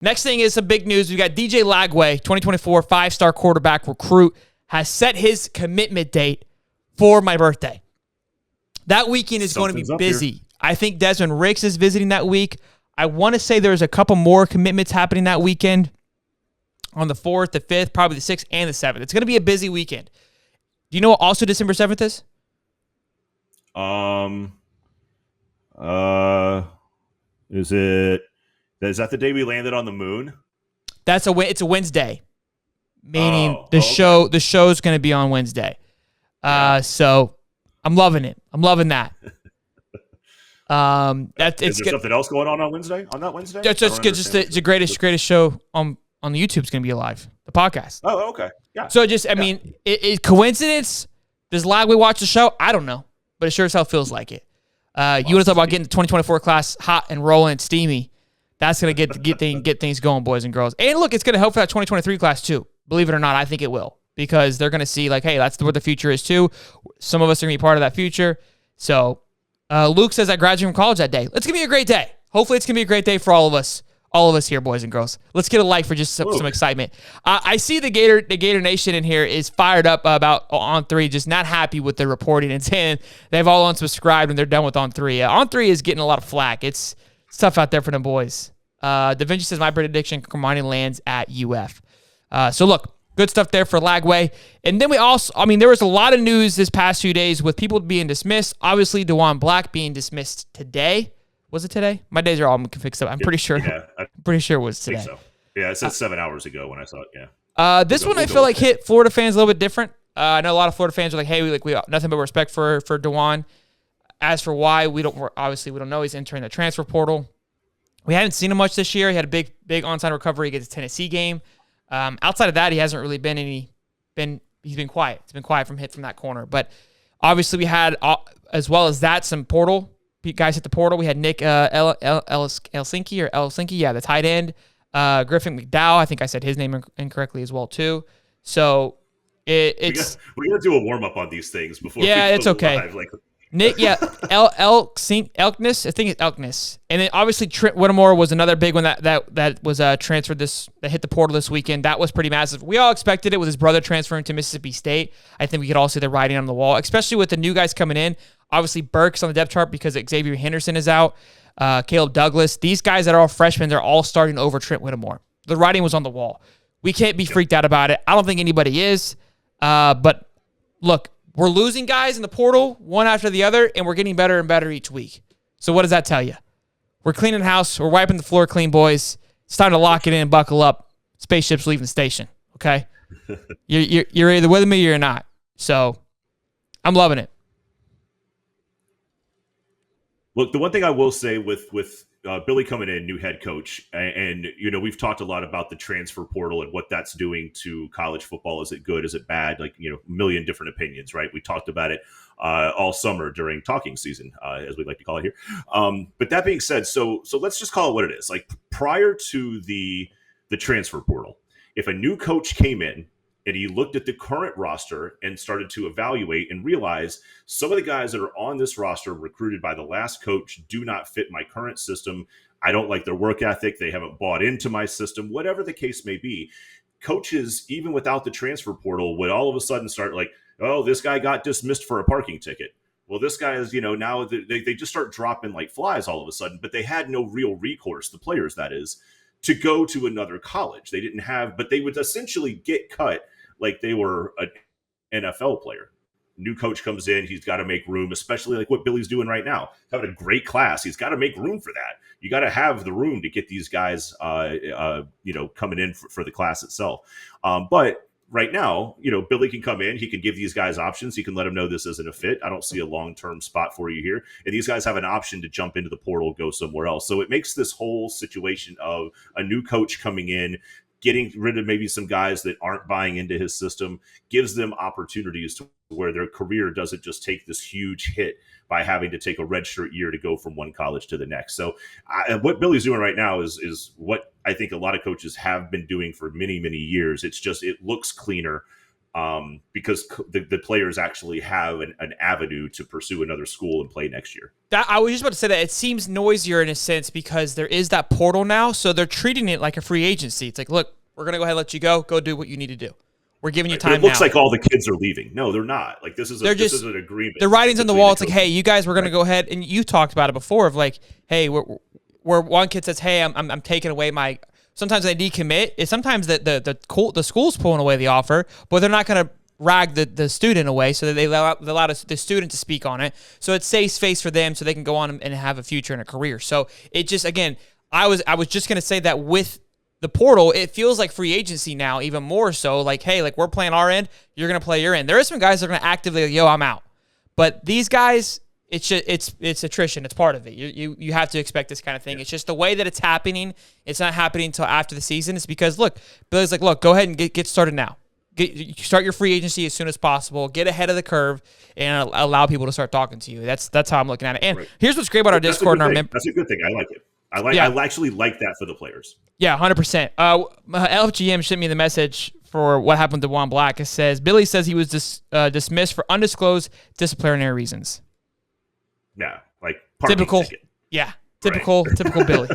Next thing is some big news. We got DJ Lagway, 2024 5-star quarterback recruit, has set his commitment date for my birthday. That weekend is going to be busy. I think Desmond Ricks is visiting that week. I want to say there's a couple more commitments happening that weekend on the 4th, the 5th, probably the 6th, and the 7th. It's going to be a busy weekend. Do you know what also December 7th is? Is that the day we landed on the moon? It's a Wednesday, meaning the show's going to be on Wednesday. So I'm loving it. I'm loving that. Is there something else going on Wednesday? On that Wednesday? It's the greatest show on the YouTube's going to be alive. The podcast. Oh, okay. Yeah. So mean, coincidence? Does Lagway watch the show? I don't know, but it sure as hell feels like it. You want to talk about getting the 2024 class hot and rolling and steamy? That's going to get things going, boys and girls. And look, it's going to help for that 2023 class too. Believe it or not, I think it will, because they're going to see like, hey, that's where the future is too. Some of us are going to be part of that future. So Luke says I graduated from college that day. It's going to be a great day. Hopefully it's going to be a great day for all of us here, boys and girls. Let's get a like for just some excitement. I see the Gator Nation in here is fired up about On3, just not happy with the reporting and saying they've all unsubscribed and they're done with On3. On3 is getting a lot of flack. It's tough out there for them boys. Da Vinci says my prediction, Hermione lands at UF. So look, good stuff there for Lagway. And then there was a lot of news this past few days with people being dismissed. Obviously, DeJuan Black being dismissed today. Was it today? My days are all fixed up. I'm pretty sure. Yeah, I'm pretty sure it was today. I think so. Yeah, it said 7 hours ago when I saw it. Yeah. This one I feel like hit Florida fans a little bit different. I know a lot of Florida fans are like, "Hey, we have nothing but respect for DeJuan." As for why, we don't know. He's entering the transfer portal. We haven't seen him much this year. He had a big onside recovery against the Tennessee game. Outside of that, he hasn't really been he's been quiet. It's been quiet from that corner. But obviously, we had as well as that some portal. Guys hit the portal. We had Nick Helsinki, the tight end. Griffin McDowell, I think I said his name incorrectly as well too. So it's we got to do a warm up on these things before. Yeah, it's okay. Live. Nick, Elkness, I think it's Elkness, and then obviously Trent Whittemore was another big one that was transferred that hit the portal this weekend. That was pretty massive. We all expected it with his brother transferring to Mississippi State. I think we could all see the writing on the wall, especially with the new guys coming in. Obviously, Burke's on the depth chart because Xavier Henderson is out. Caleb Douglas. These guys that are all freshmen, they're all starting over Trent Whittemore. The writing was on the wall. We can't be freaked out about it. I don't think anybody is. But look, we're losing guys in the portal one after the other, and we're getting better and better each week. So what does that tell you? We're cleaning house. We're wiping the floor clean, boys. It's time to lock it in and buckle up. Spaceship's leaving the station, okay? You're either with me or you're not. So I'm loving it. Look, the one thing I will say with Billy coming in, new head coach, and we've talked a lot about the transfer portal and what that's doing to college football. Is it good? Is it bad? Like, a million different opinions, right? We talked about it all summer during talking season, as we like to call it here. But that being said, so let's just call it what it is. Like, prior to the transfer portal, if a new coach came in and he looked at the current roster and started to evaluate and realize some of the guys that are on this roster recruited by the last coach do not fit my current system. I don't like their work ethic. They haven't bought into my system, whatever the case may be. Coaches, even without the transfer portal, would all of a sudden start like, oh, this guy got dismissed for a parking ticket. Well, this guy is, now they just start dropping like flies all of a sudden, but they had no real recourse, the players that is, to go to another college. They didn't have, but they would essentially get cut like they were an NFL player. New coach comes in, he's got to make room, especially like what Billy's doing right now. Having a great class, he's got to make room for that. You got to have the room to get these guys, coming in for the class itself. But right now, Billy can come in, he can give these guys options. He can let them know this isn't a fit. I don't see a long-term spot for you here. And these guys have an option to jump into the portal, go somewhere else. So it makes this whole situation of a new coach coming in, getting rid of maybe some guys that aren't buying into his system, gives them opportunities to where their career doesn't just take this huge hit by having to take a redshirt year to go from one college to the next. So what Billy's doing right now is what I think a lot of coaches have been doing for many, many years. It's just, it looks cleaner. because the players actually have an avenue to pursue another school and play next year. I was just about to say that it seems noisier in a sense because there is that portal now, so they're treating it like a free agency. It's like, look, we're going to go ahead and let you go. Go do what you need to do. We're giving you time now. It looks like all the kids are leaving. No, they're not. Like, this is an agreement. The writing's on the wall. It's like, hey, you guys, we're going to go ahead, and you talked about it before of like, hey, where one kid says, hey, I'm taking away my. Sometimes they decommit. It's sometimes the school's pulling away the offer, but they're not going to rag the student away, so that they allow the student to speak on it. So it saves space for them, so they can go on and have a future and a career. So it just, again, I was just going to say that with the portal, it feels like free agency now, even more so. Like, hey, like we're playing our end, you're going to play your end. There are some guys that are going to actively, like, yo, I'm out. But these guys, it's attrition. It's part of it. You have to expect this kind of thing. It's just the way that it's happening. It's not happening until after the season. It's because, look, Billy's like, look, go ahead and get started now. Start your free agency as soon as possible. Get ahead of the curve and allow people to start talking to you. That's how I'm looking at it. And here's what's great about our Discord and our members. That's a good thing. I like it. I actually like that for the players. Yeah, 100%. LFGM sent me the message for what happened to Juan Black. It says, Billy says he was dismissed for undisclosed disciplinary reasons. Yeah, like typical. Ticket. Yeah, typical Billy.